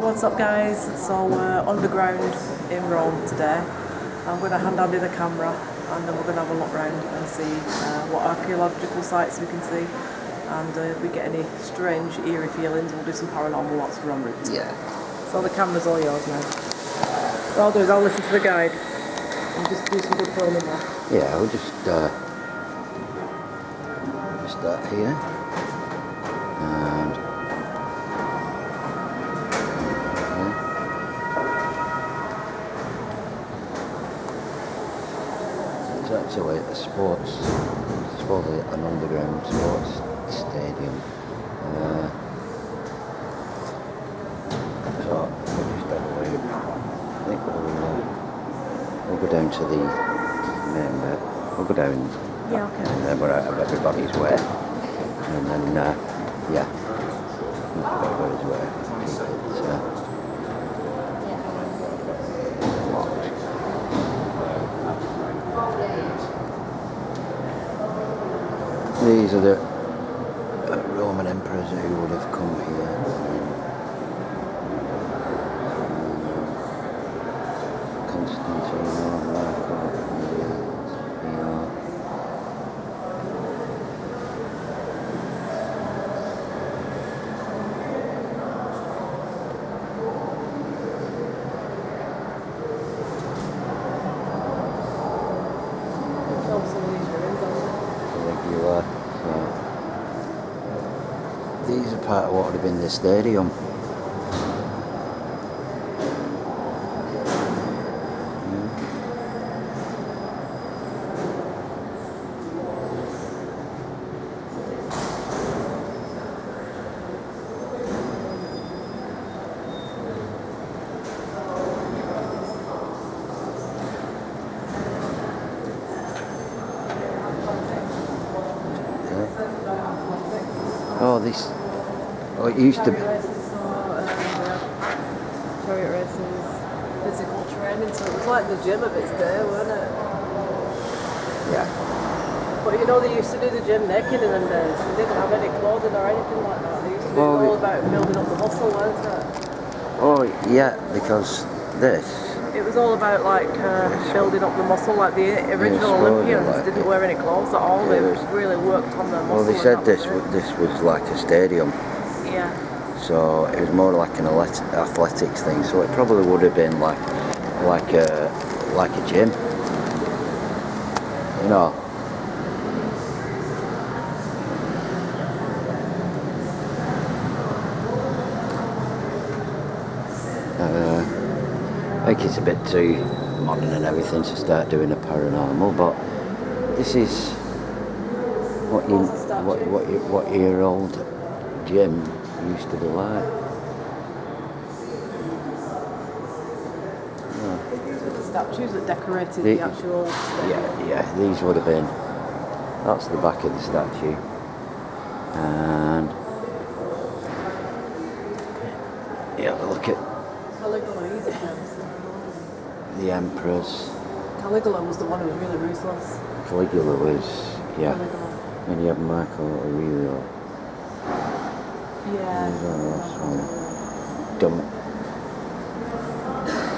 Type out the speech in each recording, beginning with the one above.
What's up guys? So we're underground in Rome today. I'm going to hand Andy the camera and then we're going to have a look around and see what archaeological sites we can see, and if we get any strange eerie feelings we'll do some paranormal lots for en route. Yeah. So the camera's all yours now. What I'll do is I'll listen to the guide and just do some good filming there. Yeah, we'll just start here. And it's actually a sports, it's probably an underground sports stadium. So we'll just have a look. I think we'll go down to the main bit. We'll go down. Yeah, okay. And then we're out of everybody's way. And then, yeah. Everybody's way. It's locked. These are the Roman emperors who would have come here. Constantine, Marco, these are part of what would have been the stadium. Oh, this. Oh, it used to be. Chariot races, physical training, so it was like the gym of its day, wasn't it? Yeah. But you know, they used to do the gym naked in them days. They didn't have any clothing or anything like that. They used to do it all about building up the muscle, wasn't it? Oh, yeah, because this. It was all about like building up the muscle, like the original Olympians didn't wear any clothes at all. They really worked on their muscle. Well, they said this was like a stadium. Yeah. So it was more like an athletics thing. So it probably would have been like a gym. You know. I think it's a bit too modern and everything to start doing a paranormal, but this is what your old gym used to be like. Yeah. These are the statues that decorated the actual stadium. Yeah, these would have been. That's the back of the statue, and yeah, look at the emperors. Caligula was the one who was really ruthless. Caligula was, yeah. And you have Marco Aurelio. Yeah.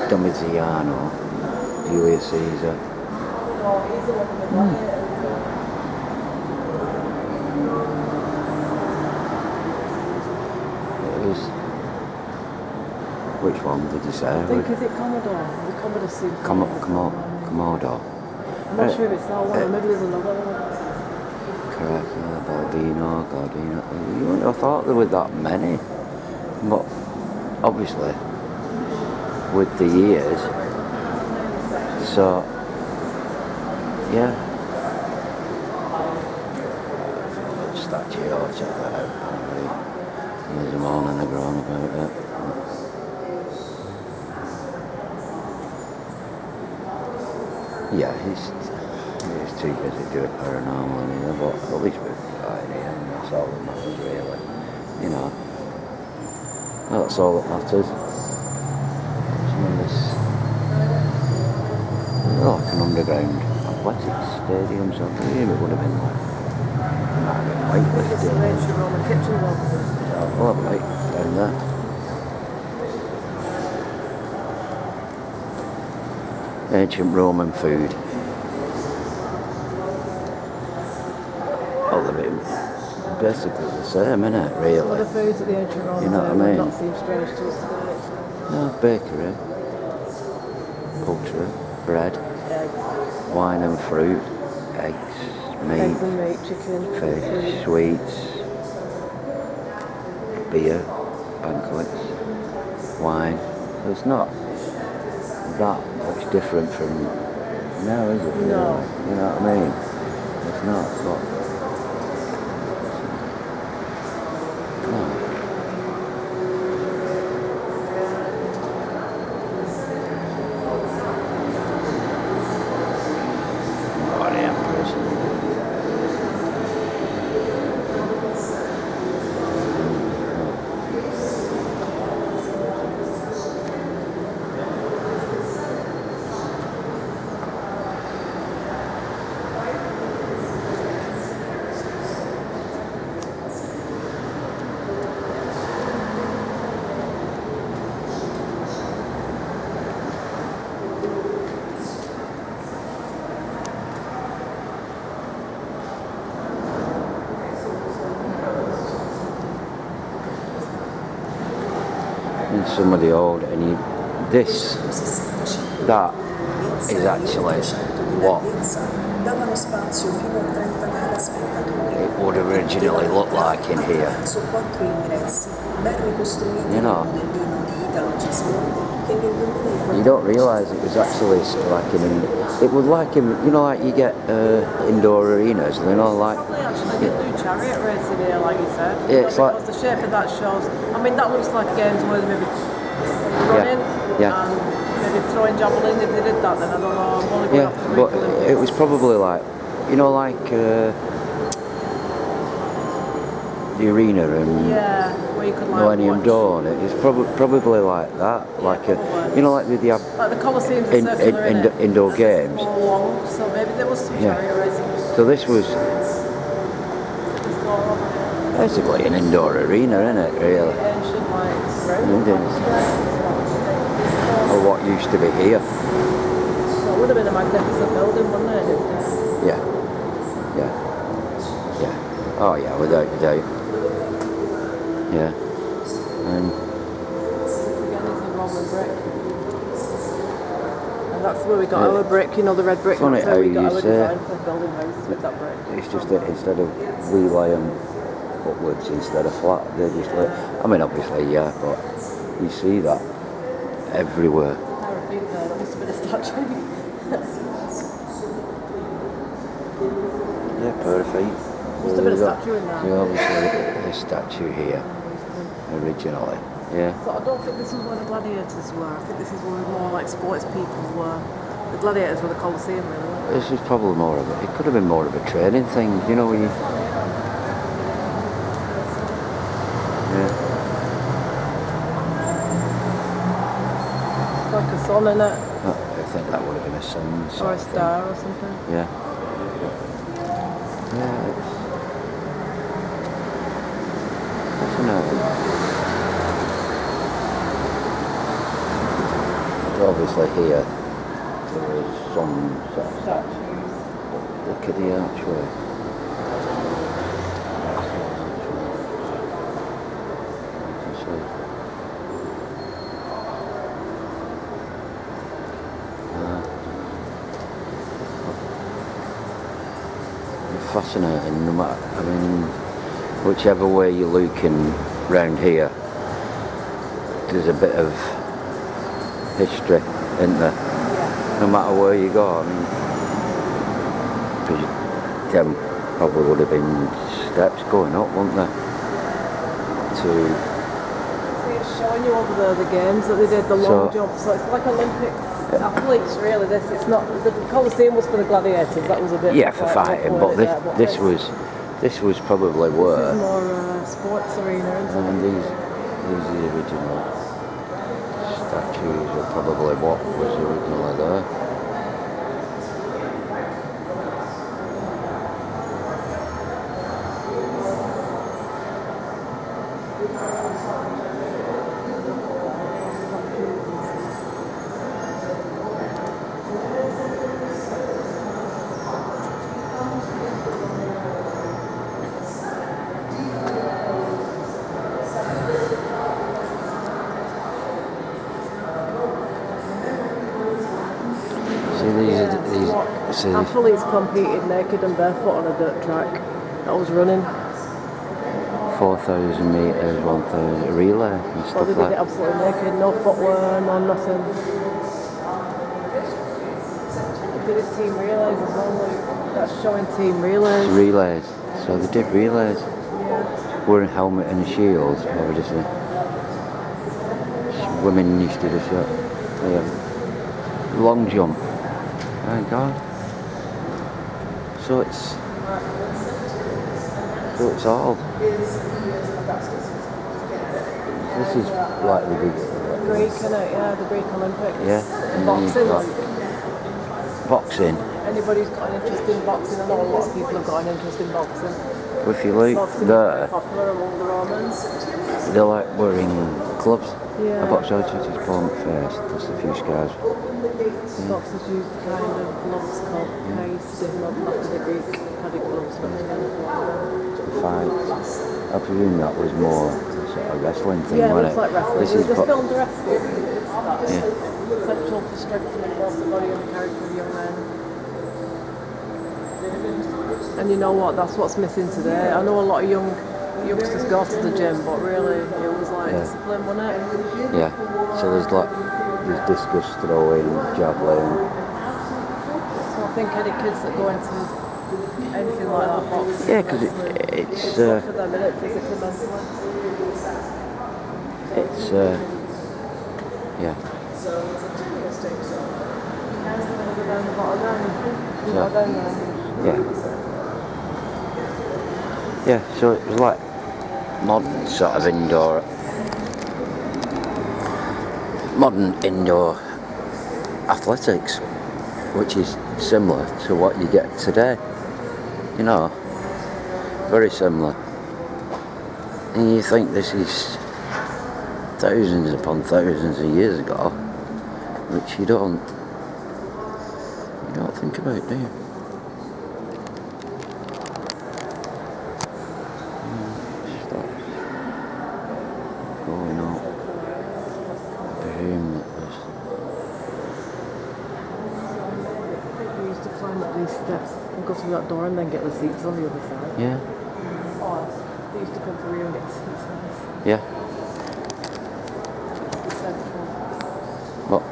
Domitiano, Julius Caesar. Oh, he's the one with the gladiators. It was. Which one did you say? I think, is it Commodore? The Commodore suit. Commodore. I'm not sure if it's that one, or maybe there's another one. Correct, Gardino. You wouldn't have thought there were that many. But obviously, with the years, so, yeah. Statue, I'll check that out. There's them all in the ground about it. Yeah, he's too busy doing paranormal here, but at least we're fine here, and that's all that matters really. You know, that's all that matters. Like an underground athletics stadium, so I presume it would have been like weightlifting. Roman kitchen one. Oh, right, down there. Ancient Roman food. Well, they're basically the same, innit, really? Some of the foods at the ancient Romans You know what I would mean? not seem strange to us today. No, bakery, poultry, bread, Eggs. wine and fruit, eggs, meat, Eggs and meat, chicken, fish, food. sweets, beer, banquets, wine. So it's not that much different from now, is it? No. Really? You know what I mean? It's not, but no. Oh, the Empress. And some of the old, that is actually what it would originally look like in here. You know, you don't realise it was actually like it was like you know, like you get indoor arenas, you know, like. Probably actually did do chariot racing here, like you said. Yeah, it's like the shape of that shows. I mean, that looks like games where they maybe running and maybe throwing javelin. If they did that, then I don't know. I'm only going off the Greek but Olympics. it was probably like, you know, like the arena and where you could like Millennium watch. Dawn. It's probably like that, like you know, like they have like the Colosseum's circular, indoor games. All long, so maybe there was some chariot racing. So this was basically an indoor arena, isn't it? Really. Ancient, like or what used to be here. So it would have been a magnificent building, wouldn't it? Yeah. Oh yeah, without a doubt. Yeah. And again, it's a Roman brick. And that's where we got our brick, you know, the red brick. Funny That's where we got how our you design for building houses with that brick. it's just that instead of we lay them upwards instead of flat, they just like, I mean obviously but you see that everywhere. I think that must have been a statue. Yeah, perfect. Must have been a statue in there. Yeah, obviously a statue here originally. Yeah. So I don't think this is where the gladiators were. I think this is where more like sports people were. The gladiators were the Colosseum, really. This is probably more of it could have been more of a training thing, you know, where you. Yeah. Like a sun, innit? I think that would have been a sun. Or a star or something. Yeah. Yeah, it's fascinating. Obviously here there is some Statues. look at the archway. Fascinating, no matter, I mean, whichever way you're looking round here, there's a bit of history, isn't there? Yeah. No matter where you go, I mean, because them probably would have been steps going up, wouldn't there? See, it's showing you over the games that they did, the long jump, so it's like Olympic athletes, really. It's not, the Colosseum was for the gladiators, that was a bit for fighting, but this was probably where. This is more sports arena, isn't it? And these are the original statues are probably what was originally there. see, Athletes competed naked and barefoot on a dirt track. That was running. 4,000 metres, 1,000 relay and Well, stuff they did like it that. absolutely naked, no footwear, no nothing. They did team relays as well, like, that's showing team relays. Relays. So they did relays. Yeah. Wearing a helmet and a shield, obviously. Women used to do shot. Long jump. Thank God. So it's all. This is like the big Greek, innit? Yeah, the Greek Olympics. yeah. And boxing. Boxing. Anybody's got an interest in boxing, I know a lot of people have got an interest in boxing. If you look Boxing there, is popular among the Romans. they're like wearing gloves. Yeah. A boxer touches his palm first. There's a few scars. Boxers use the kind of gloves called case, after the Greek padded gloves. Fight. I presume that was more sort of wrestling thing, Yeah, it wasn't looks like wrestling. This It is was bo- filmed wrestling. That's Yeah. essential for strengthening both the body and the character of young men. And you know what? That's what's missing today. I know a lot of youngsters go to the gym, but really it was like discipline, wasn't it? Yeah. So there's discus throwing, javelin. So I think any kids that go into anything like that, boxing, Yeah, because wrestling, it's it's good for them, innit? Physically, mentally. it's yeah. Yeah. Yeah, so it was like modern athletics, which is similar to what you get today. You know, very similar. And you think this is thousands upon thousands of years ago, which you don't think about, do you? Stops going up. Boom. We used to climb up these steps and go through that door and then get the seats on the other side. Yeah. Or they used to come through and get the seats on us. Yeah. Well,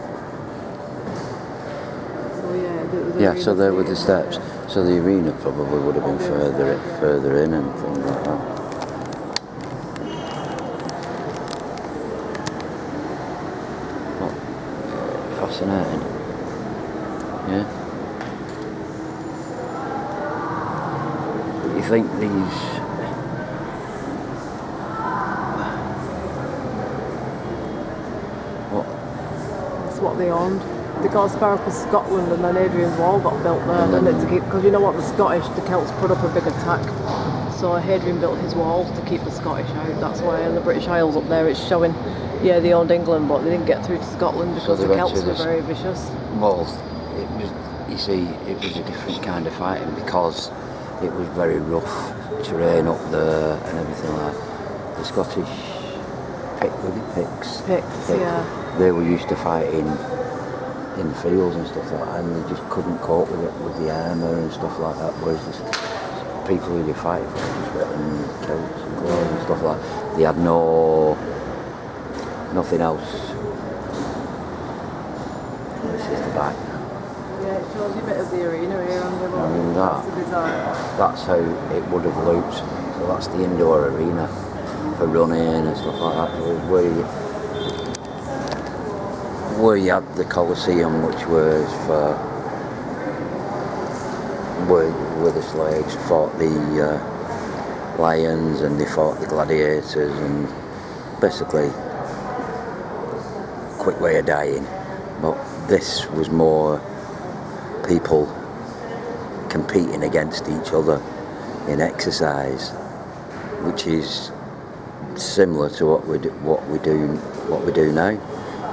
So yeah, so there were the steps. So the arena probably would have been further in and things like that. Well, fascinating. Yeah. You think these That's what they owned. They got as far up as Scotland, and then Hadrian's Wall got built there, didn't it? To keep, because you know what, the Celts put up a big attack. So Hadrian built his walls to keep the Scottish out. That's why in the British Isles up there, it's showing, yeah, they owned England, but they didn't get through to Scotland because the Celts were very vicious. Well, it was. You see, it was a different kind of fighting because it was very rough terrain up there and everything like that. The Scottish Picts, yeah. they were used to fighting in the fields and stuff like that, and they just couldn't cope with it, with the armour and stuff like that, whereas the people who they fight for just getting kilts and clothes and stuff like that, they had nothing else. This is the back. Yeah, it shows you a bit of the arena here on the I mean, that's the design. that's how it would have looked. So that's the indoor arena for running and stuff like that. Where you had the Colosseum, which was for where the slaves fought the lions and they fought the gladiators, and basically quick way of dying. But this was more people competing against each other in exercise, which is similar to what we do now,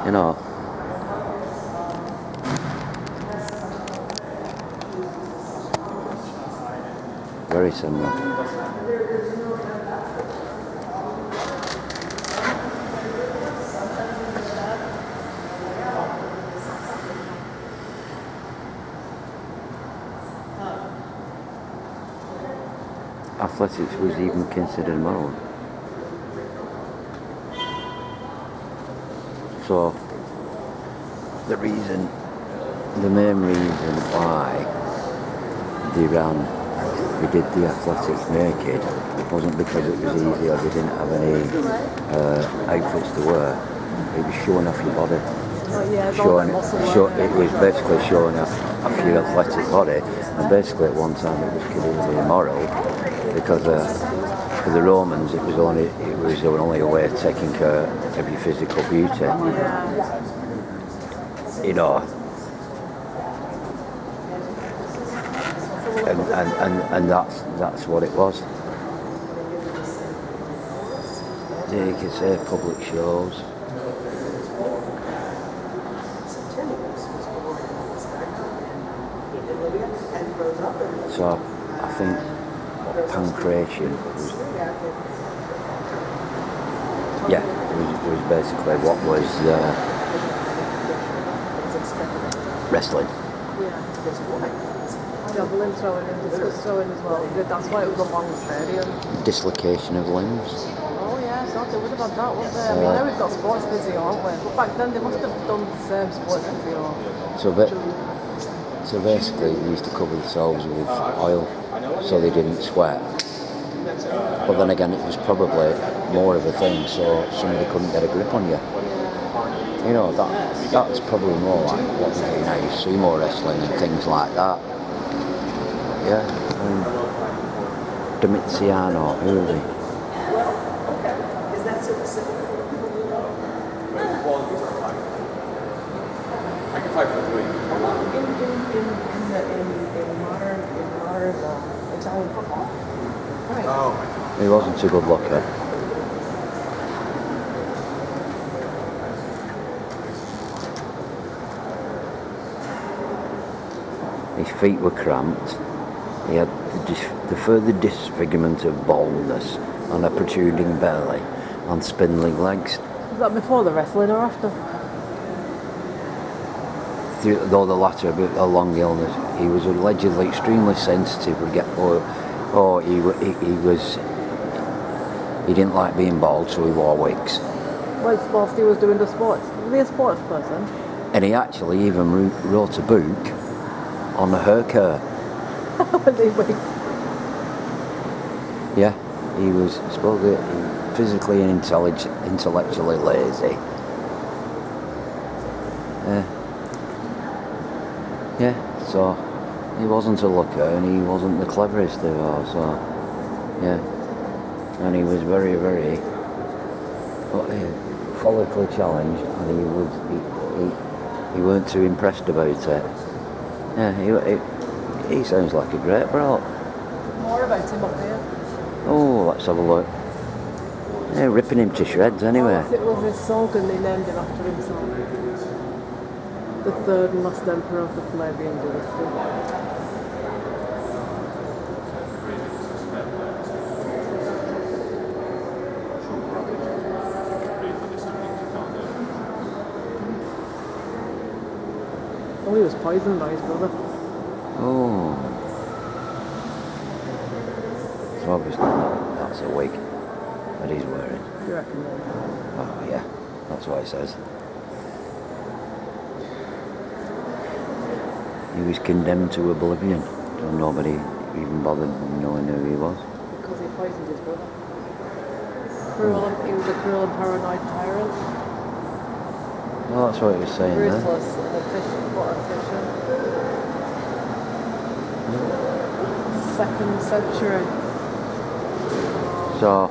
you know. Very similar. athletics was even considered moral. So the main reason why they did the athletics naked wasn't because it was easy or they didn't have any outfits to wear. It was showing off your body. It was basically showing off your athletic body, and basically at one time it was considered immoral because for the Romans it was only a way of taking care of your physical beauty. You know. And that's what it was. You could say public shows. So I think pancreation was basically what was wrestling. Javelin throwing and discus throwing as well. That's why it was a long stadium. Dislocation of limbs. Oh yeah, so they would have had that, wouldn't they? I mean, now we've got sports physio, aren't we? But back then they must have done the same sports physio. So basically they used to cover themselves with oil so they didn't sweat. But then again, it was probably more of a thing so somebody couldn't get a grip on you. You know, that's probably more like what we do now, sumo wrestling and things like that. Yeah, Domiziano, who is he? I can fight for 3. In modern Italian football. Right. Oh. He wasn't a good looker. His feet were cramped. He had the further disfigurement of baldness and a protruding belly and spindling legs. Was that before the wrestling or after? Though the latter a long illness, he was allegedly extremely sensitive. He didn't like being bald, so he wore wigs. Whilst he was doing the sports, was he a sports person? And he actually even wrote a book on the hair care. Yeah, he was supposedly physically and intellectually lazy. Yeah, so he wasn't a looker and he wasn't the cleverest of all, so yeah. And he was very, very follically challenged and he weren't too impressed about it. Yeah, he sounds like a great bro. More about him up here. Oh, let's have a look. Yeah, ripping him to shreds anyway. It was his slogan, they named him after himself. The third and last emperor of the Flavian dynasty. Oh, he was poisoned by his brother. Oh. So obviously that's a wig that he's wearing. You reckon? Oh yeah, that's what it says. He was condemned to oblivion, so nobody even bothered knowing who he was. Because he poisoned his brother. He was a cruel and paranoid tyrant. Well, that's what he was saying there. Ruthless and efficient, but efficient. 2nd century. So,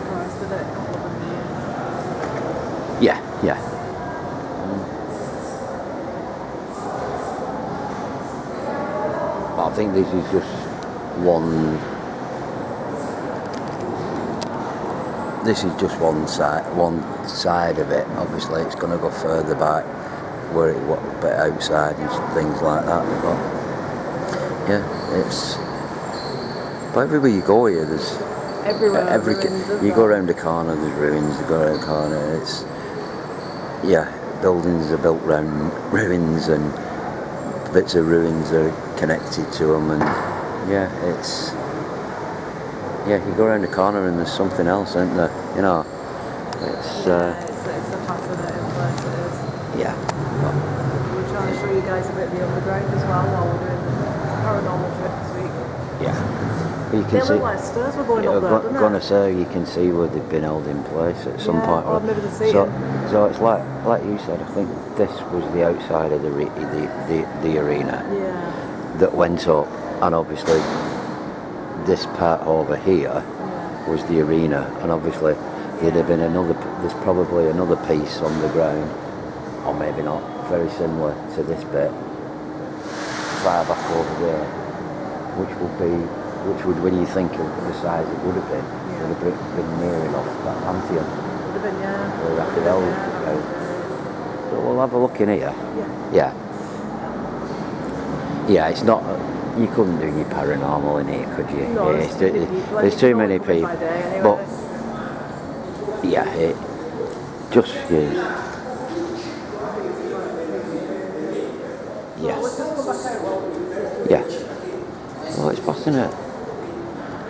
Christ, did it? yeah. But I think this is just one side of it. Obviously it's going to go further back where it was a bit outside and things like that, but yeah, but everywhere you go here there's ruins, you go around the corner there's ruins, you go around the corner buildings are built around ruins and bits of ruins are connected to them, and yeah, it's you go around the corner and there's something else, isn't there? You know, it's it's a fascinating place. It is. yeah. We're trying to show you guys a bit of the underground as well while we're doing the paranormal trip this week. Yeah. You They can see. look like stairs we're going Yeah, up there, doesn't gonna it? say you can see where they've been held in place at some point. Or maybe the seating. So it's like you said. I think this was the outside of the arena Yeah. that went up, and obviously this part over here was the arena, and obviously there'd have been there's probably another piece on the ground, or maybe not, very similar to this bit, far back over there, which would, when you think of the size it would have been, would have been near enough that Pantheon. Would have been, yeah. Where that could hold, So we'll have a look in here. Yeah. Yeah, it's not. You couldn't do your paranormal in here, could you? No, there's too many people. Anyway. But yeah, it just is. Yeah. Yeah. Well, it's fascinating.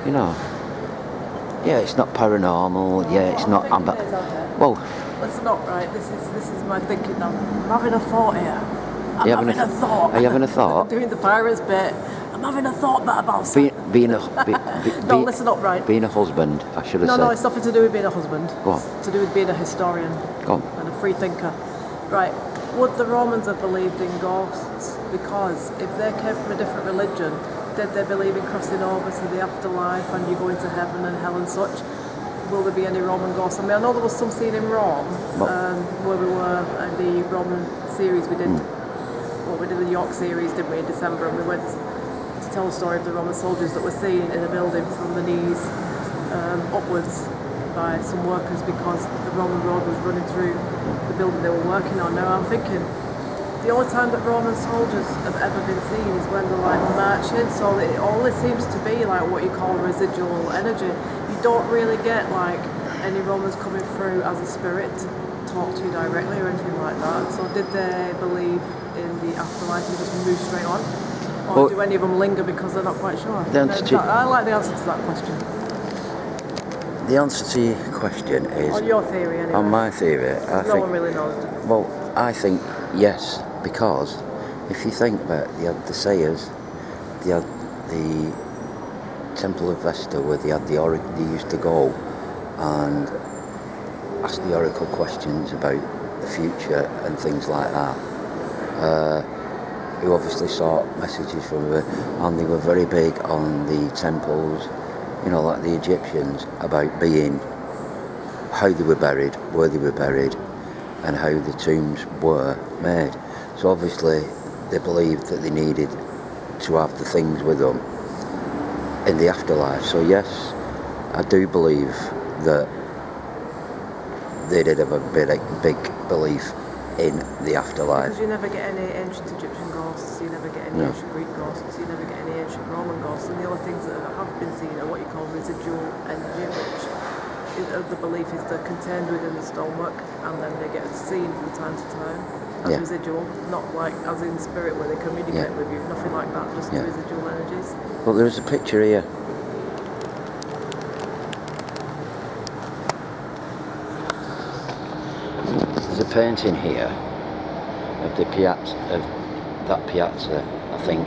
You know. Yeah, it's not paranormal. Yeah, it's not. Well. Listen up, right? This is my thinking now. I'm having a thought here. I'm having a thought. Are you having a thought? I'm doing the pirates bit. I'm having a thought about No, listen up, right? Being a husband, I should have said. No, it's nothing to do with being a husband. Go on. It's to do with being a historian. Go on. And a free thinker. Right. Would the Romans have believed in ghosts? Because if they came from a different religion, did they believe in crossing over to the afterlife and you going to heaven and hell and such? Will there be any Roman ghosts? I mean, I know there was some scene in Rome where we were at the Roman series we did. Well, we did the York series, didn't we, in December, and we went to tell the story of the Roman soldiers that were seen in a building from the knees upwards by some workers because the Roman road was running through the building they were working on. Now I'm thinking, the only time that Roman soldiers have ever been seen is when they're like marching, so all it seems to be like what you call residual energy. You don't really get like any Romans coming through as a spirit to talk to you directly or anything like that. So did they believe in the afterlife and just move straight on? Or do any of them linger because they're not quite sure? I like the answer to that question. The answer to your question is... On your theory, anyway. On my theory, I think... No one really knows. Well, I think yes, because if you think about it, they had the Sayers, they had the Temple of Vesta where they had the oracle, they used to go and ask the oracle questions about the future and things like that. Who obviously sought messages from her, and they were very big on the temples, you know, like the Egyptians, about being how they were buried, where they were buried, and how the tombs were made. So obviously they believed that they needed to have the things with them in the afterlife. So yes, I do believe that they did have a big belief in the afterlife. Because you never get any ancient Egyptian ghosts, you never get any ancient Greek ghosts, you never get any ancient Roman ghosts, and the other things that have been seen are what you call residual energy, which the belief is they're contained within the stonework and then they get seen from time to time as residual, not like as in spirit where they communicate with you, nothing like that, just residual energies. Well, there's a picture here. There's a painting here of the piazza, of that piazza, I think,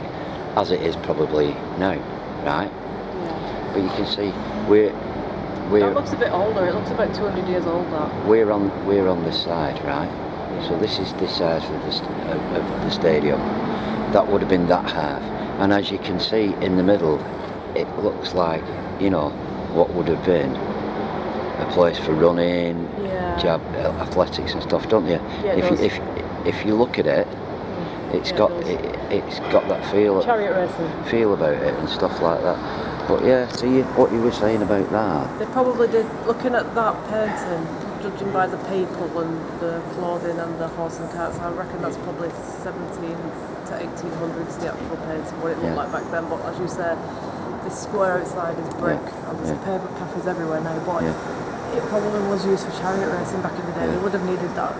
as it is probably now, right? Yeah. But you can see that looks a bit older. It looks about 200 years old. That we're on this side, right? Yeah. So this is this side of the stadium. That would have been that half, and as you can see in the middle, it looks like, you know, what would have been a place for running, athletics and stuff, don't you? Yeah, if you look at it, it's got that feel about it and stuff like that. But yeah, see what you were saying about that. They probably did, looking at that painting, judging by the people and the clothing and the horse and carts, I reckon that's probably 17 to 1800s, the actual painting, what it looked like back then. But as you said, this square outside is brick and there's pavement paths everywhere now, but it probably was used for chariot racing back in the day. They would have needed that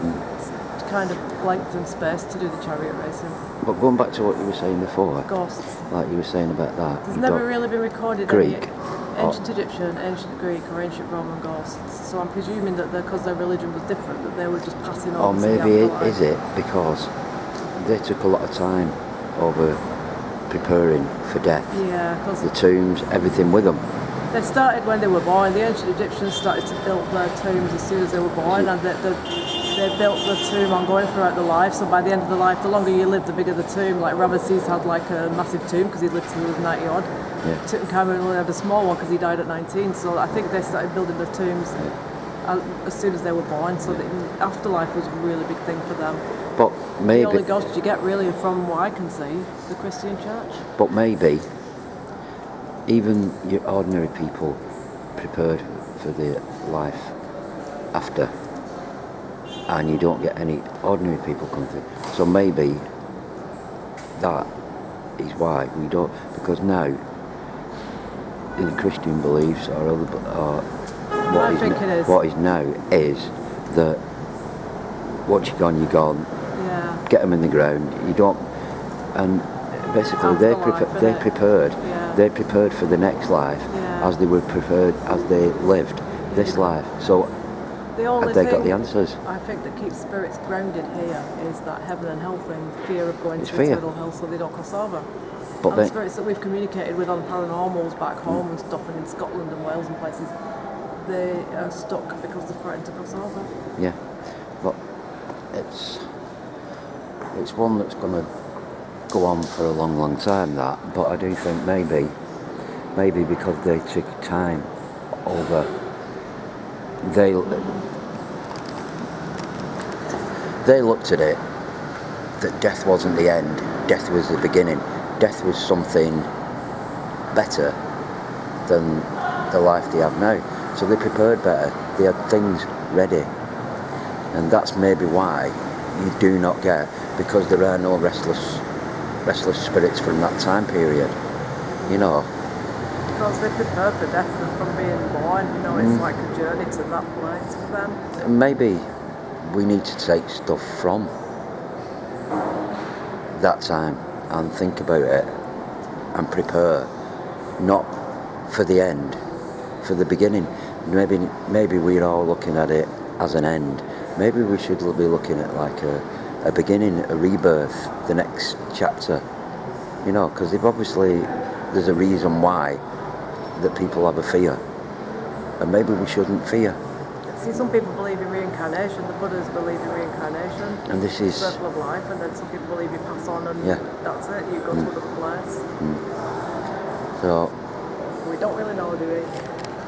kind of length and space to do the chariot racing. But going back to what you were saying before, Ghosts. like you were saying about that, There's you never don't- really been recorded Greek any ancient Egyptian, ancient Greek, or ancient Roman ghosts. So I'm presuming that because their religion was different, that they were just passing on. or maybe is it because they took a lot of time over preparing for death. Yeah, because The tombs, everything with them. they started when they were born. The ancient Egyptians started to build their tombs as soon as they were born, and they built the tomb ongoing throughout their life. So by the end of the life, the longer you live, the bigger the tomb. Like Ramesses had like a massive tomb because he lived till he was 90 odd. Yeah. Tutankhamun only had a small one because he died at 19. So I think they started building their tombs as soon as they were born. So the afterlife was a really big thing for them. But The maybe, only ghosts you get really, from what I can see, the Christian church. but maybe, even your ordinary people prepared for their life after, and you don't get any ordinary people come through. So maybe that is why we don't, because now in Christian beliefs or other, I think it is. what is now is that once you're gone, you're gone. Yeah. Get them in the ground. You don't, and basically Afterlife, they're innit? prepared. Yeah. They're prepared for the next life Yeah. as they were prepared as they lived this life. So The only have they thing got the answers? I think that keeps spirits grounded here is that heaven and hell thing, fear of going It's to fear. eternal hell so they don't cross over. But And the then, spirits that we've communicated with on paranormals back home and stuff, and in Scotland and Wales and places, they are stuck because they're frightened to cross over. yeah, but it's one that's going to go on for a long, long time. That, but I do think maybe because they took time over, they looked at it that death wasn't the end, death was the beginning. Death was something better than the life they have now. So they prepared better. They had things ready. And that's maybe why you do not get, because there are no restless spirits from that time period. You know. Because they prepare for death and from being born, you know, it's like a journey to that place for them. Maybe we need to take stuff from that time and think about it and prepare, not for the end, for the beginning. Maybe we're all looking at it as an end. Maybe we should be looking at like a beginning, a rebirth, the next chapter. You know, because there's a reason why that people have a fear, and maybe we shouldn't fear. See, some people believe in reincarnation, the Buddhas believe in reincarnation, And this is circle of life, and then some people believe you pass on and Yeah. that's it, you go to another place. so We don't really know, do we?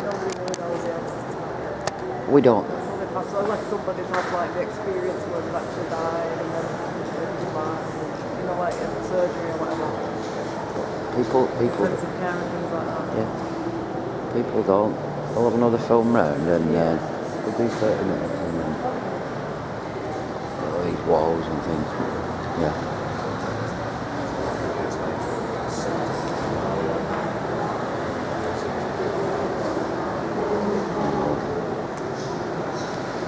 Nobody really knows the answers to that yet. we don't. Until they pass on, unless somebody's had like the experience where they've actually died and then they've come back, you know, like in surgery or whatever. People, Intensive care and things like that. yeah. People don't. We'll have another film round and we'll do 30 minutes and then all these walls and things. Yeah.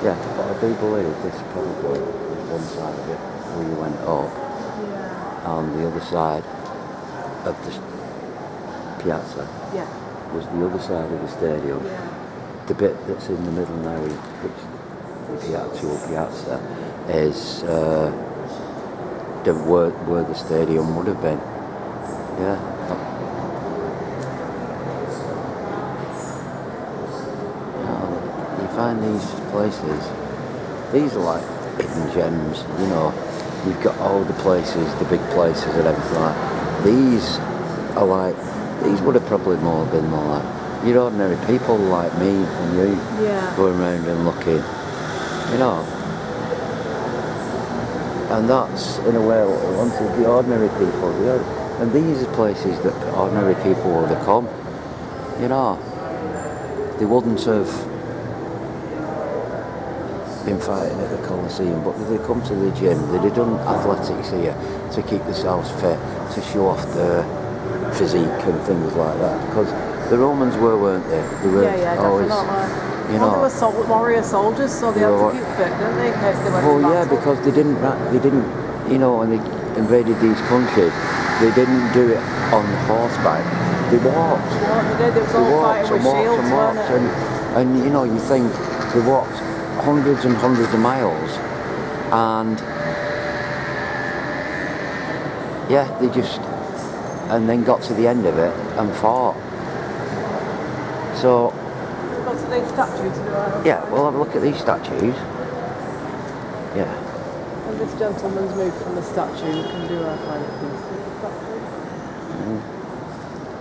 Yeah, but I do believe this probably is one side of it where you went up, Yeah. and the other side of the piazza Yeah. was the other side of the stadium. Yeah. The bit that's in the middle now, which the actual piazza, is where the stadium would have been. Yeah. You find these places, these are like hidden gems, you know. You've got all the places, the big places and everything like that. These are like, these would have probably been more like your ordinary people like me and you Yeah. going around and looking, you know. And that's, in a way, what we wanted, the ordinary people. And these are places that ordinary people would have come, you know. They wouldn't have been fighting at the Coliseum, but they come to the gym, they'd have done athletics here to keep themselves fit, to show off their physique and things like that. Because the Romans weren't they? They were Yeah, always definitely. you Well, know. they were warrior soldiers, so they had to keep fit, didn't they, in case they went to Well, yeah, battle. because they didn't, you know, when they invaded these countries, they didn't do it on horseback. They walked. What they did, it was all fighting with shields, weren't it? And you know, you think they walked hundreds and hundreds of miles, and yeah, they just, and then got to the end of it and fought. So Go to these statues to do our yeah, we'll have a look at these statues. Yeah. And this gentleman's moved from the statue, we can do our final piece with the statue.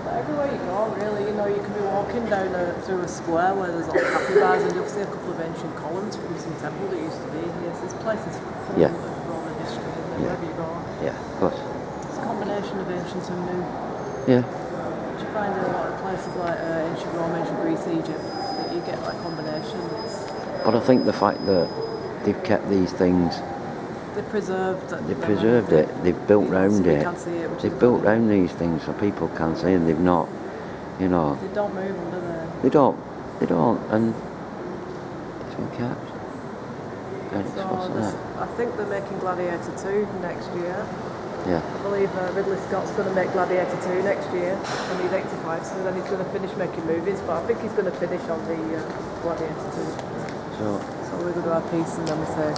But everywhere you go, really, you know, you can be walking down through a square where there's all cafe bars and you'll see a couple of ancient columns from some temple that used to be here. So this place is full Yeah. of Roman history, and Yeah. wherever you go, Yeah, of course. it's a combination of ancient and new. Yeah. Which you find in a lot of places like ancient Rome, ancient Greece, Egypt, that you get that combination. But I think the fact that they've kept these things, They preserved it. they've built round it. Can see it, which They've is built brilliant. round these things so people can see, and they've not, you know, They don't move them, do they? they don't, and it's been kept. And it's what's that? I think they're making Gladiator 2 next year. Yeah. I believe Ridley Scott's going to make Gladiator 2 next year, and he's 85, so then he's going to finish making movies, but I think he's going to finish on the Gladiator 2. So we're going to do our piece and then we say.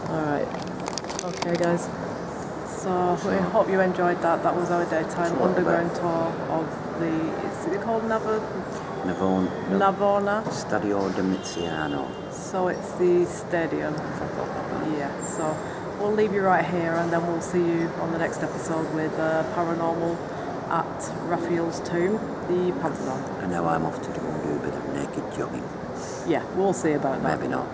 Alright. Okay guys. So we hope you enjoyed that. That was our daytime underground tour of the, is it called Navona? Stadio Domitiano. So it's the stadium. Yeah, so we'll leave you right here and then we'll see you on the next episode with Paranormal at Raphael's tomb, the Pantheon. And now I'm off to go and do a bit of naked jogging. Yeah, we'll see about that. Maybe not.